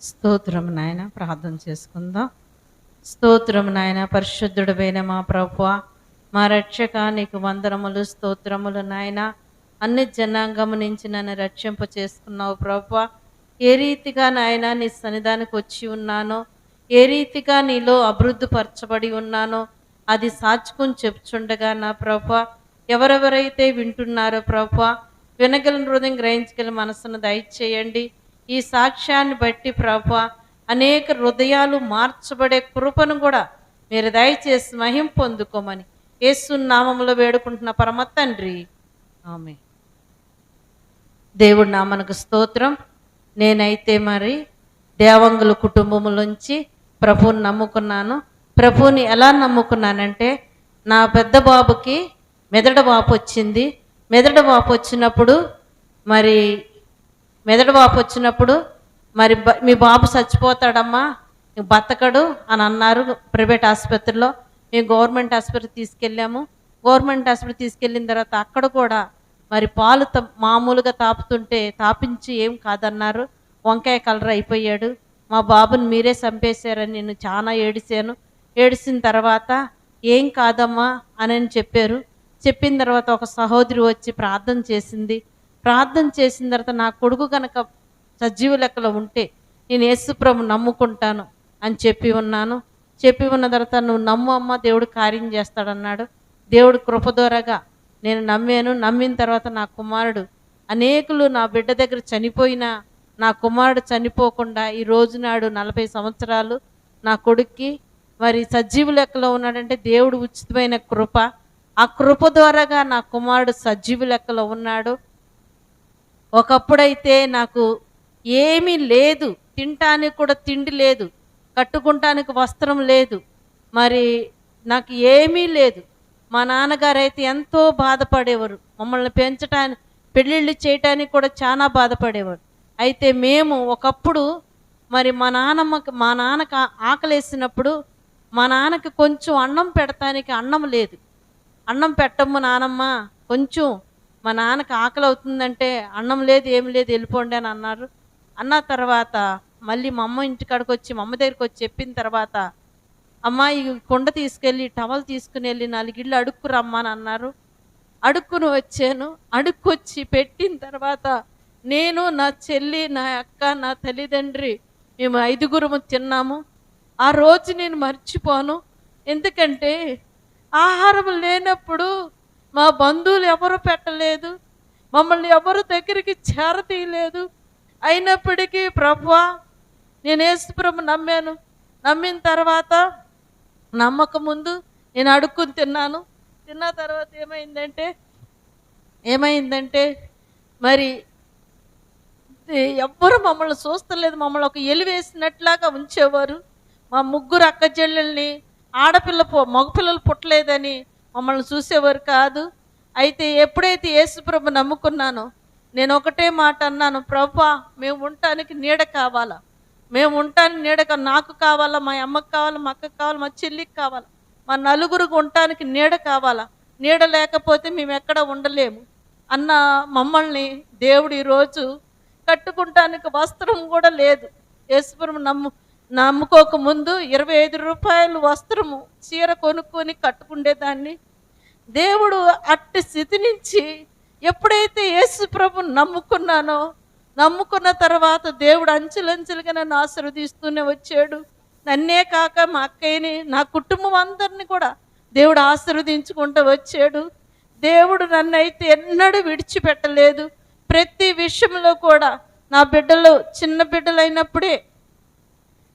స్తోత్రం నాయన, ప్రార్థన చేసుకుందాం. స్తోత్రం నాయన, పరిశుద్ధుడైన మా ప్రభువా, మా రక్షక, నీకు వందనములు స్తోత్రములు నాయన. అన్ని జనాంగము నుంచి నన్ను రక్షింప చేసుకున్నావు ప్రభువా. ఏ రీతిగా నాయన నీ సన్నిధానికి వచ్చి ఉన్నానో, ఏ రీతిగా నీలో అభివృద్ధిపరచబడి ఉన్నానో అది సాచుకుని చెప్పుచుండగా నా ప్రభువా, ఎవరెవరైతే వింటున్నారో ప్రభువా, వినగల హృదయం గ్రహించగల మనసును దయచేయండి. ఈ సాక్ష్యాన్ని బట్టి ప్రభువా, అనేక హృదయాలు మార్చబడే కృపను కూడా మీరు దయచేసి మహిం పొందుకోమని యేసు నామములో వేడుకుంటున్న పరమ తండ్రి, ఆమె. దేవుడి నామనకు స్తోత్రం. నేనైతే మరి దేవంగుల కుటుంబంలోంచి ప్రభువుని నమ్ముకున్నాను. ప్రభువుని ఎలా నమ్ముకున్నానంటే, నా పెద్ద బాబుకి మెదడు వాపు వచ్చింది. మెదడు వాపు వచ్చినప్పుడు మరి మీ బాబు చచ్చిపోతాడమ్మా, బతకడు అని అన్నారు ప్రైవేట్ ఆసుపత్రిలో. మేము గవర్నమెంట్ ఆసుపత్రికి తీసుకెళ్ళాము. గవర్నమెంట్ ఆసుపత్రికి తీసుకెళ్ళిన తర్వాత అక్కడ కూడా మరి పాలు మామూలుగా తాపుతుంటే తాపించి ఏం కాదన్నారు. వంకాయ కలర్ అయిపోయాడు. మా బాబుని మీరే చంపేశారని నేను చాలా ఏడిశాను. ఏడిసిన తర్వాత ఏం కాదమ్మా అని చెప్పారు. చెప్పిన తర్వాత ఒక సహోదరి వచ్చి ప్రార్థన చేసింది. ప్రార్థన చేసిన తర్వాత నా కొడుకు కనుక సజీవ లెక్కలో ఉంటే నేను యేసుప్రభు నమ్ముకుంటాను అని చెప్పి ఉన్నాను. చెప్పి ఉన్న తర్వాత నువ్వు నమ్ము అమ్మ, దేవుడు కార్యం చేస్తాడన్నాడు. దేవుడు కృప ద్వారాగా నేను నమ్మాను. నమ్మిన తర్వాత నా కుమారుడు, అనేకులు నా బిడ్డ దగ్గర చనిపోయినా నా కుమారుడు చనిపోకుండా ఈ రోజు నాడు 40 సంవత్సరాలు నా కొడుక్కి మరి సజీవ లెక్కలో ఉన్నాడంటే దేవుడు ఉచితమైన కృప. ఆ కృప ద్వారాగా నా కుమారుడు సజీవ లెక్కలో ఉన్నాడు. ఒకప్పుడైతే నాకు ఏమీ లేదు, తినటానికి కూడా తిండి లేదు, కట్టుకుంటానికి వస్త్రం లేదు, మరి నాకు ఏమీ లేదు. మా నాన్నగారు అయితే ఎంతో బాధపడేవారు. మమ్మల్ని పెంచటానికి, పెళ్ళిళ్ళు చేయటానికి కూడా చాలా బాధపడేవారు. అయితే మేము ఒకప్పుడు మరి మా నాన్నకు ఆకలేసినప్పుడు మా నాన్నకి కొంచెం అన్నం పెడతానికి అన్నం లేదు. అన్నం పెట్టమ్మ నానమ్మ, కొంచెం మా నాన్నకి ఆకలి అవుతుందంటే అన్నం లేదు, ఏమి లేదు, వెళ్ళిపోండి అని అన్నారు. అన్న తర్వాత మళ్ళీ మా అమ్మ ఇంటికాడికి వచ్చి, మా అమ్మ దగ్గరికి వచ్చి చెప్పిన తర్వాత, అమ్మ ఈ కుండ తీసుకెళ్ళి టవల్ తీసుకుని వెళ్ళి 4 ఇళ్ళు అడుక్కురమ్మా అని అన్నారు. అడుక్కుని వచ్చాను. అడుక్కొచ్చి పెట్టిన తర్వాత నేను, నా చెల్లి, నా అక్క, నా తల్లిదండ్రి మేము 5గురము తిన్నాము. ఆ రోజు నేను మర్చిపోను. ఎందుకంటే ఆహారం లేనప్పుడు మా బంధువులు ఎవరు పెట్టలేదు, మమ్మల్ని ఎవరు దగ్గరికి చేరతీయలేదు. అయినప్పటికీ ప్రభువా, నేను యేసుప్రభు నమ్మాను. నమ్మిన తర్వాత నమ్మక ముందు నేను అడుక్కుని తిన్నాను. తిన్న తర్వాత ఏమైందంటే మరి ఎవ్వరు మమ్మల్ని చూస్తలేదు. మమ్మల్ని ఒక ఎలివేసినట్లాగా ఉంచేవారు. మా 3 అక్క చెల్లెల్ని మగపిల్లలు పుట్టలేదని మమ్మల్ని చూసేవారు కాదు. అయితే ఎప్పుడైతే యేసుప్రభు నమ్ముకున్నానో నేను ఒకటే మాట అన్నాను, ప్రభువా మేము ఉండటానికి నీడ కావాలా, మేము ఉండటానికి నీడ నాకు కావాలా, మా అమ్మకి కావాలా, మా అక్కకి కావాలా, మా చెల్లికి కావాలా, మా నలుగురికి ఉండటానికి నీడ కావాలా. నీడ లేకపోతే మేము ఎక్కడ ఉండలేము అన్న మమ్మల్ని దేవుడు ఈరోజు కట్టుకుంటానికి వస్త్రం కూడా లేదు. యేసుప్రభు నమ్ముకోక ముందు 25 రూపాయలు వస్త్రము చీర కొనుక్కొని కట్టుకుండేదాన్ని. దేవుడు అట్టి స్థితి నుంచి ఎప్పుడైతే యేసుప్రభు నమ్ముకున్న తర్వాత దేవుడు అంచెలంచెలుగా నన్ను ఆశీర్వదిస్తూనే వచ్చాడు. నన్నే కాక మా అక్కయ్యని, నా కుటుంబం అందరినీ కూడా దేవుడు ఆశీర్వదించుకుంటూ వచ్చాడు. దేవుడు నన్ను అయితే ఎన్నడూ విడిచిపెట్టలేదు. ప్రతి విషయంలో కూడా నా బిడ్డలు చిన్న బిడ్డలైనప్పుడే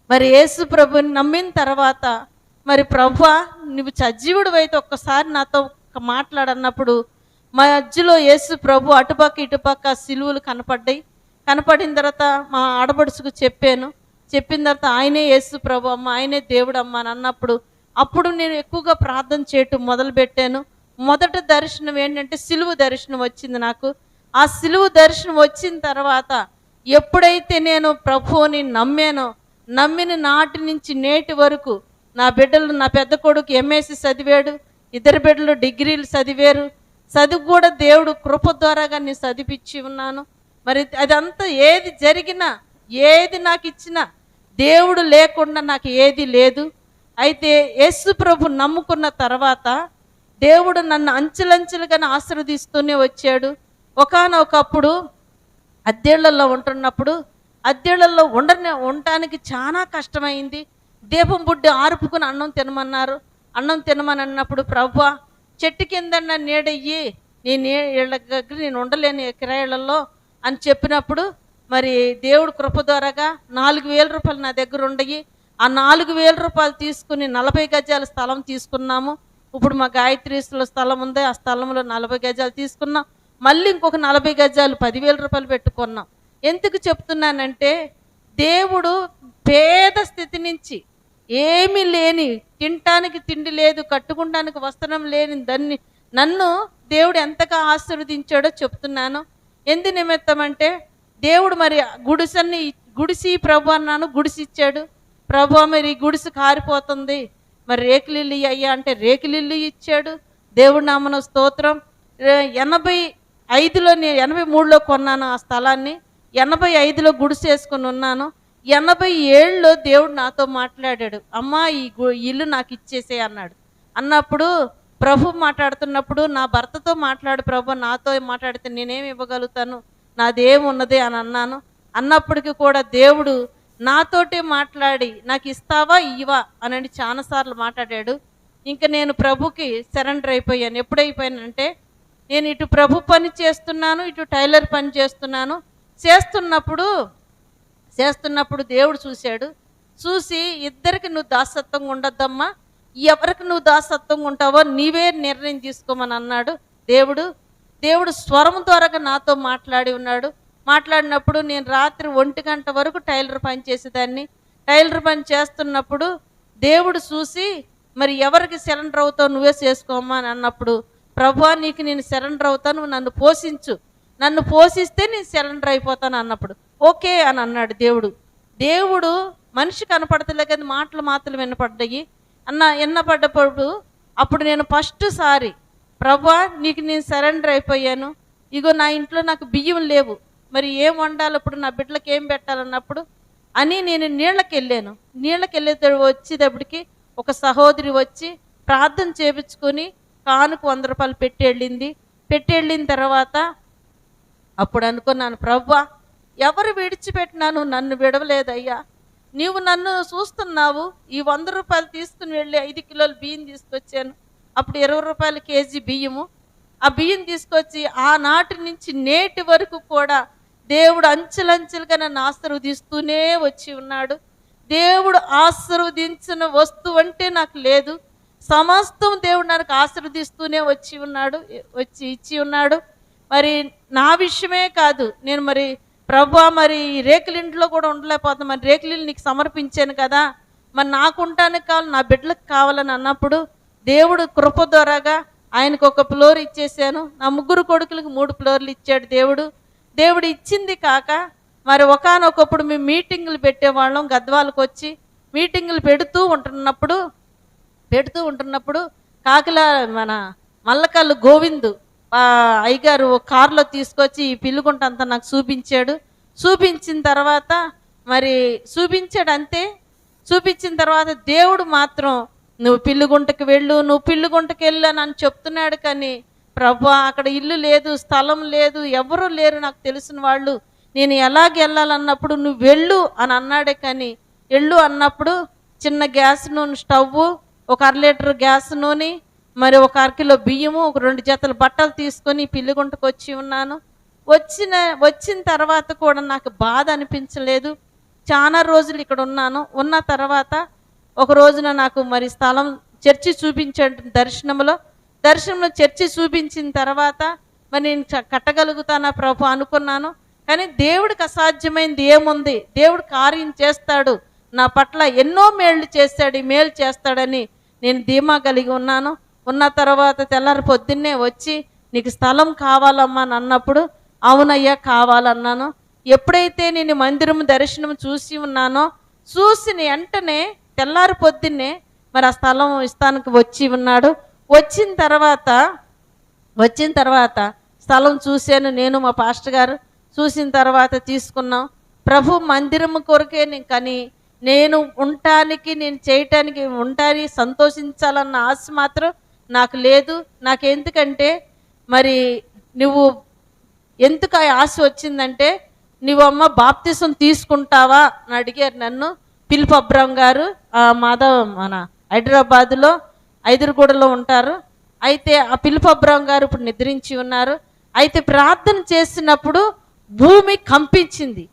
మరి యేసు ప్రభుని నమ్మిన తర్వాత, మరి ప్రభువా నువ్వు సజీవుడు అయితే ఒక్కసారి నాతో మాట్లాడన్నప్పుడు మా మధ్యలో యేసు ప్రభు అటుపక్క ఇటుపక్క సిలువలు కనపడిన తర్వాత మా ఆడబడుచుకు చెప్పాను. చెప్పిన తర్వాత ఆయనే యేసు ప్రభు అమ్మ, ఆయనే దేవుడు అమ్మ అని అన్నప్పుడు అప్పుడు నేను ఎక్కువగా ప్రార్థన చేయటం మొదలుపెట్టాను. మొదటి దర్శనం ఏంటంటే సిలువ దర్శనం వచ్చింది నాకు. ఆ సిలువ దర్శనం వచ్చిన తర్వాత ఎప్పుడైతే నేను ప్రభువుని నమ్మిన నాటి నుంచి నేటి వరకు నా బిడ్డలు, నా పెద్ద కొడుకు ఎంఎస్సి చదివాడు, 2 బిడ్డలు డిగ్రీలు చదివారు. చదువు కూడా దేవుడు కృప ద్వారాగా నేను చదివించి ఉన్నాను. మరి అదంతా ఏది జరిగినా, ఏది నాకు ఇచ్చినా దేవుడు లేకుండా నాకు ఏది లేదు. అయితే యేసు ప్రభు నమ్ముకున్న తర్వాత దేవుడు నన్ను అంచెలంచెలుగా ఆశీర్వదిస్తూనే వచ్చాడు. ఒకానొకప్పుడు అద్దెళ్లలో ఉంటున్నప్పుడు అద్దెళ్లలో ఉండటానికి చాలా కష్టమైంది. దీపం బుడ్డి ఆర్పుకుని అన్నం తినమన్నారు. అన్నం తినమని అన్నప్పుడు ప్రభువా చెట్టు కింద నీడయ్యి వీళ్ళ దగ్గర నేను ఉండలేను కిరాయిలలో అని చెప్పినప్పుడు మరి దేవుడు కృప ద్వారాగా 4,000 రూపాయలు నా దగ్గర ఉండయి. ఆ 4,000 రూపాయలు తీసుకుని 40 గజాల స్థలం తీసుకున్నాము. ఇప్పుడు మా గాయత్రీస్లో స్థలం ఉంది, ఆ స్థలంలో 40 గజాలు తీసుకున్నాం. మళ్ళీ ఇంకొక 40 గజాలు 10,000 రూపాయలు పెట్టుకున్నాం. ఎందుకు చెప్తున్నానంటే దేవుడు పేద స్థితి నుంచి ఏమీ లేని, తినటానికి తిండి లేదు, కట్టుకోవడానికి వస్త్రం లేని దాన్ని నన్ను దేవుడు ఎంతగా ఆశీర్వదించాడో చెప్తున్నాను. ఎందు నిమిత్తం అంటే దేవుడు మరి గుడిసి ప్రభు అన్నాను, గుడిసి ఇచ్చాడు. ప్రభు మరి గుడిసి కారిపోతుంది, మరి రేకులిల్లు అయ్యా అంటే రేకులిల్లు ఇచ్చాడు. దేవుడి నామన స్తోత్రం. 85లో నేను 83లో కొన్నాను ఆ స్థలాన్ని. 85లో గుడిసేసుకొని ఉన్నాను. 87లో దేవుడు నాతో మాట్లాడాడు, అమ్మా ఈ ఇల్లు నాకు ఇచ్చేసే అన్నాడు. అన్నప్పుడు ప్రభు మాట్లాడుతున్నప్పుడు నా భర్తతో మాట్లాడు ప్రభు, నాతో మాట్లాడితే నేనేమి ఇవ్వగలుగుతాను, నాదేమున్నది అని అన్నాను. అన్నప్పటికీ కూడా దేవుడు నాతోటే మాట్లాడి నాకు ఇస్తావా ఇవ్వా అని చాలాసార్లు మాట్లాడాడు. ఇంకా నేను ప్రభుకి సరెండర్ అయిపోయాను. ఎప్పుడైపోయానంటే నేను ఇటు ప్రభు పని చేస్తున్నాను, ఇటు టైలర్ పని చేస్తున్నప్పుడు దేవుడు చూశాడు. చూసి ఇద్దరికి నువ్వు దాసత్వంగా ఉండొద్దమ్మా, ఎవరికి నువ్వు దాసత్వంగా ఉంటావో నీవే నిర్ణయం తీసుకోమని అన్నాడు దేవుడు స్వరం ద్వారా నాతో మాట్లాడి ఉన్నాడు. మాట్లాడినప్పుడు నేను రాత్రి 1 గంట వరకు టైలర్ పని చేసేదాన్ని. టైలర్ పని చేస్తున్నప్పుడు దేవుడు చూసి మరి ఎవరికి సరెండర్ అవుతావు నువ్వే చేసుకోమ్మా అని అన్నప్పుడు, ప్రభువా నీకు నేను సరెండర్ అవుతాను, నన్ను పోషించు, నన్ను పోషిస్తే నేను సరెండర్ అయిపోతాను అన్నప్పుడు ఓకే అని అన్నాడు దేవుడు మనిషి కనపడతలే కదా, మాటలు మాత్రం వినపడ్డాయి. వినపడ్డప్పుడు అప్పుడు నేను ఫస్ట్ సారి ప్రభువా నీకు నేను సరెండర్ అయిపోయాను, ఇగో నా ఇంట్లో నాకు బియ్యం లేవు, మరి ఏం వండాలి, ఇప్పుడు నా బిడ్డలకు ఏం పెట్టాలన్నప్పుడు అని నేను నీళ్ళకి వచ్చేటప్పటికి ఒక సహోదరి వచ్చి ప్రార్థన చేపించుకొని కానుకు 100 రూపాయలు పెట్టెళ్ళిన తర్వాత అప్పుడు అనుకున్నాను, ప్రభువా ఎవరు విడిచిపెట్టినాను, నన్ను విడవలేదయ్యా, నీవు నన్ను చూస్తున్నావు. ఈ 100 రూపాయలు తీసుకుని వెళ్ళి 5 కిలోలు బియ్యం తీసుకొచ్చాను. అప్పుడు 20 రూపాయల కేజీ బియ్యము. ఆ బియ్యం తీసుకొచ్చి ఆనాటి నుంచి నేటి వరకు కూడా దేవుడు అంచెలంచెలుగా నన్ను ఆశీర్వదిస్తూనే వచ్చి ఉన్నాడు. దేవుడు ఆశీర్వదించిన వస్తువు అంటే నాకు లేదు. సమస్తం దేవుడు నాకు ఆశీర్వదిస్తూనే ఇచ్చి ఉన్నాడు. మరి నా విషయమే కాదు, నేను మరి ప్రభువా మరి ఈ రేకులింట్లో కూడా ఉండలేకపోతాను, మరి రేకులిల్లు నీకు సమర్పించాను కదా, మరి నాకు ఉండటానికి కావాలి, నా బిడ్డలకు కావాలని అన్నప్పుడు దేవుడు కృప ద్వారాగా ఆయనకు 1 ఫ్లోర్ ఇచ్చేసాను. నా 3 కొడుకులకు 3 ఫ్లోర్లు ఇచ్చాడు దేవుడు ఇచ్చింది కాక మరి ఒకానొకప్పుడు మేము మీటింగులు పెట్టేవాళ్ళం. గద్వాలకు వచ్చి మీటింగులు పెడుతూ ఉంటున్నప్పుడు కాకిల మన మల్లకల్లు గోవిందు అయ్యగారు కారులో తీసుకొచ్చి ఈ పిల్లుగుంట అంతా నాకు చూపించిన తర్వాత మరి చూపించిన తర్వాత దేవుడు మాత్రం నువ్వు పిల్లుగుంటకి వెళ్ళు అని చెప్తున్నాడు. కానీ ప్రభువా అక్కడ ఇల్లు లేదు, స్థలం లేదు, ఎవరు లేరు నాకు తెలిసిన వాళ్ళు, నేను ఎలాగ వెళ్ళాలన్నప్పుడు నువ్వు వెళ్ళు అని అన్నాడే. కానీ వెళ్ళు అన్నప్పుడు చిన్న గ్యాస్ నూనె స్టవ్, 1 అర లీటర్ గ్యాస్ నూనె, మరి 1 అర కిలో బియ్యము, 2 జతల బట్టలు తీసుకొని పిల్లిగుంటకు వచ్చి ఉన్నాను. వచ్చిన తర్వాత కూడా నాకు బాధ అనిపించలేదు. చాలా రోజులు ఇక్కడ ఉన్న తర్వాత ఒక రోజున నాకు మరి స్థలం చర్చి చూపించాడు. దర్శనంలో చర్చి చూపించిన తర్వాత మరి నేను కట్టగలుగుతానా ప్రభు అనుకున్నాను. కానీ దేవుడికి అసాధ్యమైంది ఏముంది, దేవుడు కార్యం చేస్తాడు, నా పట్ల ఎన్నో మేళ్ళు చేస్తాడు, ఈ మేలు చేస్తాడని నేను ధీమా కలిగి ఉన్నాను. ఉన్న తర్వాత తెల్లారి పొద్దున్నే వచ్చి నీకు స్థలం కావాలమ్మా అని అన్నప్పుడు అవునయ్యా కావాలన్నాను. ఎప్పుడైతే నేను మందిరం దర్శనం చూసిన వెంటనే తెల్లారి పొద్దున్నే మరి ఆ స్థలం ఇస్తానికి ఉన్నాడు. వచ్చిన తర్వాత స్థలం చూశాను, నేను మా పాస్టర్ గారు చూసిన తర్వాత తీసుకున్నాం. ప్రభు మందిరం కొరకే కానీ నేను ఉండటానికి, నేను చేయటానికి, ఉండటానికి సంతోషించాలన్న ఆశ మాత్రం నాకు లేదు. నాకెందుకంటే మరి నువ్వు ఎందుకు ఆ ఆశ వచ్చిందంటే, నువ్వమ్మ బాప్తిసం తీసుకుంటావా అని అడిగారు నన్ను. పిలుపు అబ్రాం గారు మాధవ్ మన హైదరాబాదులో ఐదురుగూడలో ఉంటారు. అయితే ఆ పిలుపు అబ్రాం గారు ఇప్పుడు నిద్రించి ఉన్నారు. అయితే ప్రార్థన చేసినప్పుడు భూమి కంపించింది.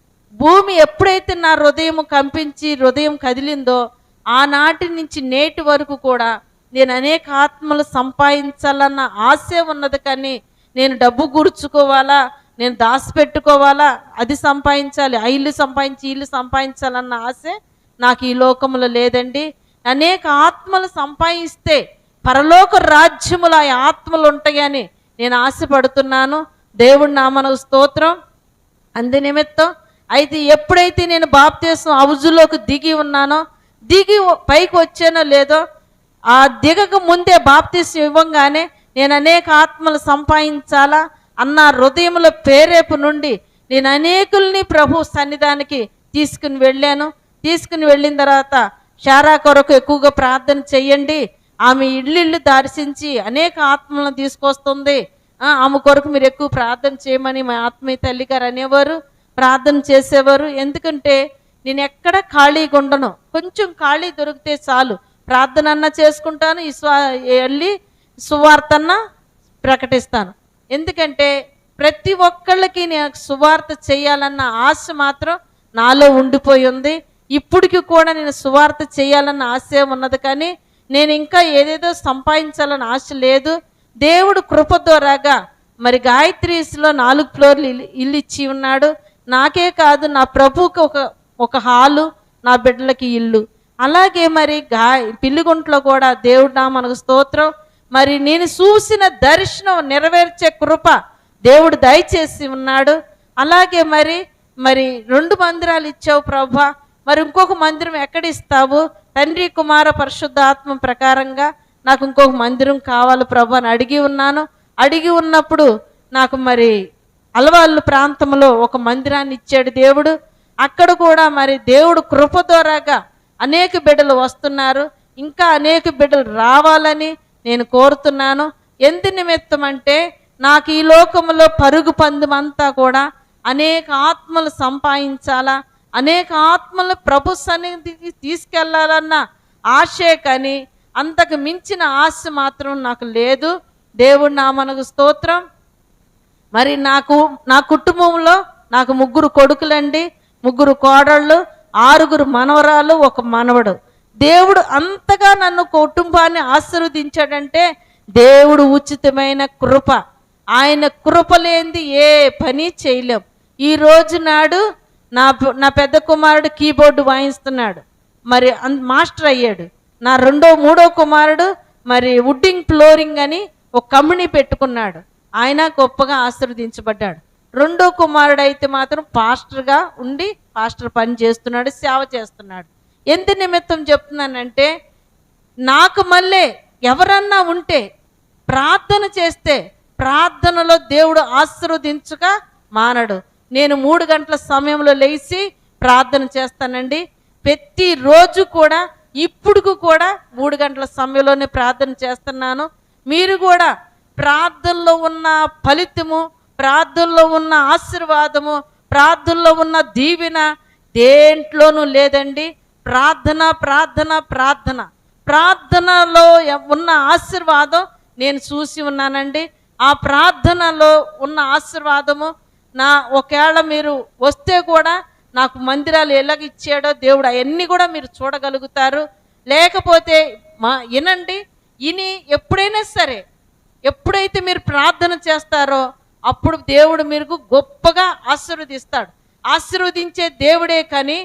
భూమి ఎప్పుడైతే నా హృదయం కంపించి హృదయం కదిలిందో, ఆనాటి నుంచి నేటి వరకు కూడా నేను అనేక ఆత్మలు సంపాదించాలన్న ఆశే ఉన్నది. కానీ నేను డబ్బు కూర్చుకోవాలా, నేను దాచిపెట్టుకోవాలా, అది సంపాదించాలి, ఆ ఇల్లు సంపాదించి ఇల్లు సంపాదించాలన్న ఆశే నాకు ఈ లోకంలో లేదండి. అనేక ఆత్మలు సంపాదిస్తే పరలోక రాజ్యములు ఆ ఆత్మలు ఉంటాయని నేను ఆశపడుతున్నాను. దేవుడి నామమునకు స్తోత్రం. అందు నిమిత్తం అయితే ఎప్పుడైతే నేను బాప్తిసం హౌజులోకి దిగి ఉన్నానో, దిగి పైకి వచ్చానో లేదో, ఆ దిగక ముందే బాప్తిసం ఇవ్వంగానే నేను అనేక ఆత్మలు సంపాదించాలా అన్న హృదయంలో ప్రేరేపు నుండి నేను అనేకుల్ని ప్రభు సన్నిధానికి తీసుకుని వెళ్ళాను. తీసుకుని వెళ్ళిన తర్వాత శారా కొరకు ఎక్కువగా ప్రార్థన చెయ్యండి, ఆమె ఇల్లు దర్శించి అనేక ఆత్మలను తీసుకొస్తుంది, ఆమె కొరకు మీరు ఎక్కువ ప్రార్థన చేయమని మా ఆత్మీయ తల్లి గారు అనేవారు, ప్రార్థన చేసేవారు. ఎందుకంటే నేను ఎక్కడ ఖాళీగా ఉండను, కొంచెం ఖాళీ దొరికితే చాలు ప్రార్థన అన్న చేసుకుంటాను, వెళ్ళి సువార్తన్న ప్రకటిస్తాను. ఎందుకంటే ప్రతి ఒక్కళ్ళకి నేను సువార్త చేయాలన్న ఆశ మాత్రం నాలో ఉండిపోయి ఉంది. ఇప్పటికి కూడా నేను సువార్త చేయాలన్న ఆశ ఉన్నది, కానీ నేను ఇంకా ఏదేదో సంపాదించాలన్న ఆశ లేదు. దేవుడు కృప ద్వారాగా మరి గాయత్రీస్లో 4 ఫ్లోర్లు ఇల్లు ఇచ్చి ఉన్నాడు. నాకే కాదు, నా ప్రభువుకి ఒక హాలు, నా బిడ్డలకి ఇల్లు. అలాగే మరి పిల్లిగుంట్లో కూడా దేవుడు నామమునకు స్తోత్రం. మరి నేను చూసిన దర్శనం నెరవేర్చే కృప దేవుడు దయచేసి ఉన్నాడు. అలాగే మరి 2 మందిరాలు ఇచ్చావు ప్రభా, మరి ఇంకొక మందిరం ఎక్కడ ఇస్తావు? తండ్రి కుమార పరిశుద్ధ ఆత్మ ప్రకారంగా నాకు ఇంకొక మందిరం కావాలి ప్రభా అని అడిగి ఉన్నాను. అడిగి ఉన్నప్పుడు నాకు మరి అలవాళ్ళు ప్రాంతంలో ఒక మందిరాన్ని ఇచ్చాడు దేవుడు. అక్కడ కూడా మరి దేవుడు కృప ద్వారాగా అనేక బిడ్డలు వస్తున్నారు, ఇంకా అనేక బిడ్డలు రావాలని నేను కోరుతున్నాను. ఎందు నిమిత్తం అంటే నాకు ఈ లోకంలో పరుగు పందెమంతా కూడా అనేక ఆత్మలు సంపాదించాలా, అనేక ఆత్మలు ప్రభు సన్నిధికి తీసుకెళ్లాలన్న ఆశే, కానీ అంతకు మించిన ఆశ మాత్రం నాకు లేదు. దేవుడి నామమునకు స్తోత్రం. మరి నా కుటుంబంలో నాకు 3 కొడుకులండి, 3 కోడళ్ళు, 6 మనవరాలు, 1 మనవడు. దేవుడు అంతగా నన్ను కుటుంబాన్ని ఆశీర్వదించాడంటే దేవుడు ఉచితమైన కృప. ఆయన కృప లేనిది ఏ పని చేయలేం. ఈ రోజు నాడు నా పెద్ద కుమారుడు కీబోర్డు వాయిస్తున్నాడు, మరి మాస్టర్ అయ్యాడు. నా 3వ కుమారుడు మరి వుడ్డింగ్ ఫ్లోరింగ్ అని ఒక కంపెనీ పెట్టుకున్నాడు, ఆయన గొప్పగా ఆశీర్వదించబడ్డాడు. 2వ కుమారుడు అయితే మాత్రం పాస్టర్గా ఉండి పాస్టర్ పని చేస్తున్నాడు, సేవ చేస్తున్నాడు. ఎందు నిమిత్తం చెప్తున్నానంటే, నాకు మళ్ళీ ఎవరన్నా ఉంటే ప్రార్థన చేస్తే ప్రార్థనలో దేవుడు ఆశీర్వదించక మానడు. నేను 3 గంటల సమయంలో లేచి ప్రార్థన చేస్తానండి. ప్రతిరోజు కూడా ఇప్పుడు కూడా 3 గంటల సమయంలోనే ప్రార్థన చేస్తున్నాను. మీరు కూడా ప్రార్థనలో ఉన్న ఫలితము, ప్రార్థనలో ఉన్న ఆశీర్వాదము, ప్రార్థనలో ఉన్న దీవెన దేంట్లోనూ లేదండి. ప్రార్థన ప్రార్థన ప్రార్థన ప్రార్థనలో ఉన్న ఆశీర్వాదం నేను చూసి ఉన్నానండి. ఆ ప్రార్థనలో ఉన్న ఆశీర్వాదము ఒకవేళ మీరు వస్తే కూడా నాకు మందిరాలు ఎలాగిచ్చాడో దేవుడు అవన్నీ కూడా మీరు చూడగలుగుతారు. లేకపోతే వినండి, ఎప్పుడైనా సరే, ఎప్పుడైతే మీరు ప్రార్థన చేస్తారో అప్పుడు దేవుడు మీకు గొప్పగా ఆశీర్వదిస్తాడు. ఆశీర్వదించే దేవుడే, కానీ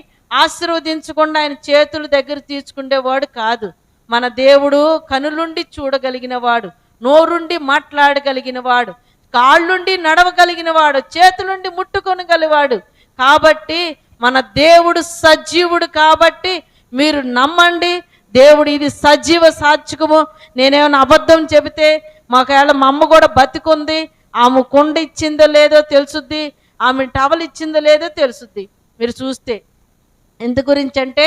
ఆశీర్వదించకుండా ఆయన చేతుల దగ్గర తీసుకునేవాడు కాదు. మన దేవుడు కనులుండి చూడగలిగిన వాడు, నోరుండి మాట్లాడగలిగిన వాడు, కాళ్ళుండి నడవగలిగిన వాడు, చేతులుండి ముట్టుకొనగలివాడు. కాబట్టి మన దేవుడు సజీవుడు. కాబట్టి మీరు నమ్మండి, దేవుడు ఇది సజీవ సాక్షికము. నేనేమైనా అబద్ధం చెబితే మాకేళ మా అమ్మ కూడా బతికుంది, ఆమె కుండ ఇచ్చిందో లేదో తెలుసుద్ది, ఆమె టవల్ ఇచ్చిందో లేదో తెలుసుద్ది మీరు చూస్తే. ఎందు గురించి అంటే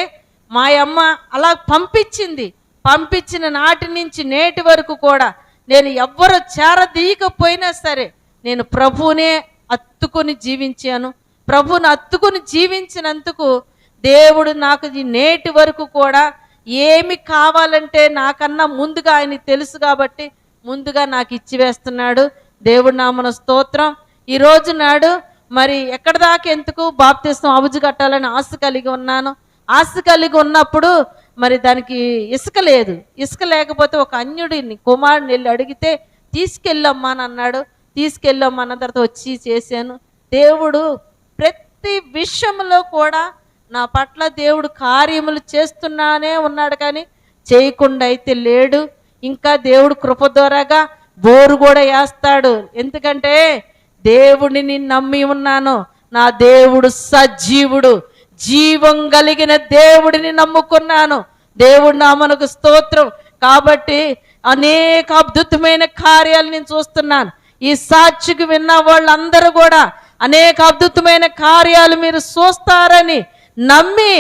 మా అమ్మ అలా పంపించిన నాటి నుంచి నేటి వరకు కూడా నేను ఎవ్వరు చేరదీయకపోయినా సరే నేను ప్రభువునే అత్తుకొని జీవించాను. ప్రభువుని అత్తుకొని జీవించినందుకు దేవుడు నాకు ఈ నేటి వరకు కూడా ఏమి కావాలంటే నాకన్నా ముందుగా ఆయన తెలుసు కాబట్టి ముందుగా నాకు ఇచ్చివేస్తున్నాడు. దేవుడి నామన స్తోత్రం. ఈ రోజు నాడు మరి ఎక్కడ దాకా ఎందుకు బాప్తిస్మం అబుజు కట్టాలని ఆశ కలిగి ఉన్నాను. ఆశ కలిగి ఉన్నప్పుడు మరి దానికి ఇసుక లేదు. ఇసుక లేకపోతే ఒక అన్యుడిని కుమారుని వెళ్ళి అడిగితే తీసుకెళ్ళమ్మా అని అన్నాడు. తీసుకెళ్ళమ్మా అన్న తర్వాత వచ్చి చేశాను. దేవుడు ప్రతి విషయంలో కూడా నా పట్ల దేవుడు కార్యములు చేస్తున్నానే ఉన్నాడు, కానీ చేయకుండా అయితే లేడు. ఇంకా దేవుడు కృప ద్వారాగా బోరు కూడా వేస్తాడు. ఎందుకంటే దేవుడిని నమ్మి ఉన్నాను. నా దేవుడు సజీవుడు, జీవం కలిగిన దేవుడిని నమ్ముకున్నాను. దేవుడు నామనకు స్తోత్రం. కాబట్టి అనేక అద్భుతమైన కార్యాలు నేను చూస్తున్నాను. ఈ సాక్షికి విన్న వాళ్ళందరూ కూడా అనేక అద్భుతమైన కార్యాలు మీరు చూస్తారని నమ్మి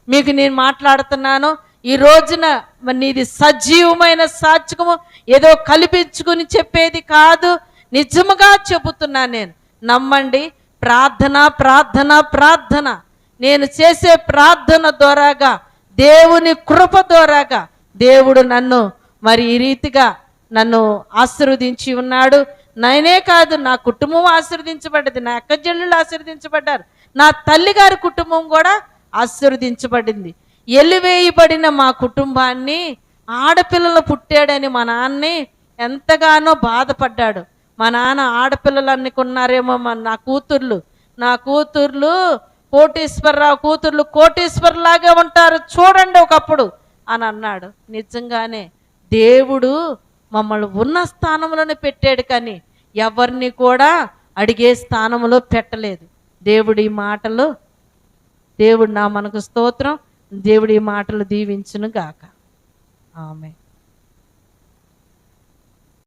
మీకు నేను మాట్లాడుతున్నాను. ఈ రోజున మరి నీది సజీవమైన సాక్ష్యము, ఏదో కల్పించుకుని చెప్పేది కాదు, నిజముగా చెబుతున్నాను నేను. నమ్మండి. ప్రార్థన ప్రార్థన ప్రార్థన. నేను చేసే ప్రార్థన ద్వారాగా దేవుని కృప ద్వారాగా దేవుడు నన్ను మరి ఈ రీతిగా నన్ను ఆశీర్వదించి ఉన్నాడు. నేనే కాదు, నా కుటుంబం ఆశీర్వదించబడ్డది, నా అక్కచెల్లెళ్ళు ఆశీర్వదించబడ్డారు, నా తల్లిగారి కుటుంబం కూడా ఆశీర్వదించబడింది. ఎలివేయబడిన మా కుటుంబాన్ని ఆడపిల్లలు పుట్టాడని మా నాన్నే ఎంతగానో బాధపడ్డాడు. మా నాన్న ఆడపిల్లలు అనుకున్నారేమో, నా కూతుర్లు కోటీశ్వరరావు కూతుర్లు కోటీశ్వరలాగే ఉంటారు చూడండి ఒకప్పుడు అని అన్నాడు. నిజంగానే దేవుడు మమ్మల్ని ఉన్న స్థానంలోనే పెట్టాడు, కానీ ఎవరిని కూడా అడిగే స్థానంలో పెట్టలేదు. దేవుడి మాటలు, దేవుడు నా మనకు స్తోత్రం. దేవుడి మాటలు దీవించును గాక. ఆమె.